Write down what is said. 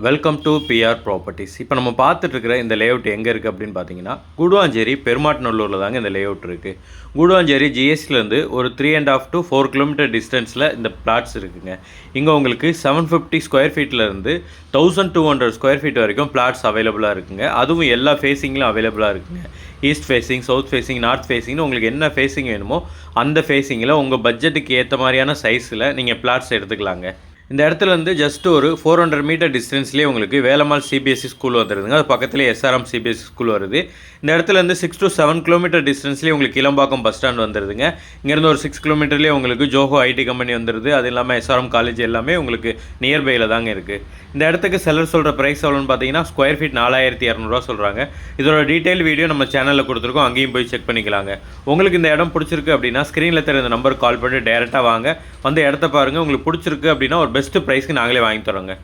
Welcome to PR properties. இப்போ நம்ம பார்த்துட்ருக்கிற இந்த லேஅவுட் எங்கே இருக்குது அப்படின்னு பார்த்தீங்கன்னா, கூடுவாஞ்சேரி பெருமாட்டநல்லூரில் தாங்க இந்த லேஅவுட் இருக்குது. கூடுவாஞ்சேரி ஜிஎஸ்டிலேருந்து ஒரு 3.5 to 4 கிலோமீட்டர் டிஸ்டன்ஸில் இந்த பிளாட்ஸ் இருக்குதுங்க. இங்கே உங்களுக்கு 750 ஸ்கொயர் ஃபீட்லேருந்து 1200 ஸ்கொயர் ஃபீட் வரைக்கும் பிளாட்ஸ் அவைலபிளாக இருக்குங்க. அதுவும் எல்லா ஃபேஸிங்லையும் அவைலபிளாக இருக்குங்க. East facing, south facing, north ஃபேஸிங்னு உங்களுக்கு என்ன ஃபேஸிங் வேணுமோ அந்த ஃபேஸிங்கில் உங்கள் பட்ஜெட்டுக்கு ஏற்ற மாதிரியான சைஸில் நீங்கள் பிளாட்ஸ் எடுத்துக்கலாங்க. இந்த இடத்துலேருந்து ஜஸ்ட் ஒரு 400 மீட்டர் டிஸ்டன்ஸ்லேயே உங்களுக்கு வேலம்மாள் சிபிஎஸ்சி ஸ்கூல் வந்துடுதுங்க. அது பக்கத்துலேயே எஸ்ஆர்எம் சிபிஎஸ்சி ஸ்கூல் வருது. இந்த இடத்துலேருந்து 6 to 7 கிலோமீட்டர் டிஸ்டன்ஸ்லேயே உங்களுக்கு கிளம்பாக்கம் பஸ் ஸ்டாண்ட் வந்துடுதுங்க. இங்கேருந்து ஒரு 6 கிலோமீட்டர்லேயே உங்களுக்கு ஜோஹோ ஐடி கம்பெனி வந்துடுது. அது இல்லாமல் எஸ்ஆர்எம் காலேஜ் எல்லாமே உங்களுக்கு நியர்பையில் தாங்க இருக்குது. இந்த இடத்துக்கு செல்லர் சொல்கிற ப்ரைஸ் எவ்வளோன்னு பார்த்தீங்கன்னா, ஸ்கொயர் ஃபீட் 4200 சொல்கிறாங்க. இதோட டீட்டெயில் வீடியோ நம்ம சேனலில் கொடுத்துருக்கோம், அங்கேயும் போய் செக் பண்ணிக்கலாங்க. உங்களுக்கு இந்த இடம் பிடிச்சிருக்கு அப்படின்னா ஸ்க்ரீனில் தெரிந்த நம்பருக்கு கால் பண்ணி டேரெக்டாக வாங்க, வந்து இடத்த பாருங்கள். உங்களுக்கு பிடிச்சிருக்கு அப்படின்னா ஒரு பெஸ்ட்டு ப்ரைஸ்க்கு நாங்களே வாங்கி தரோங்க.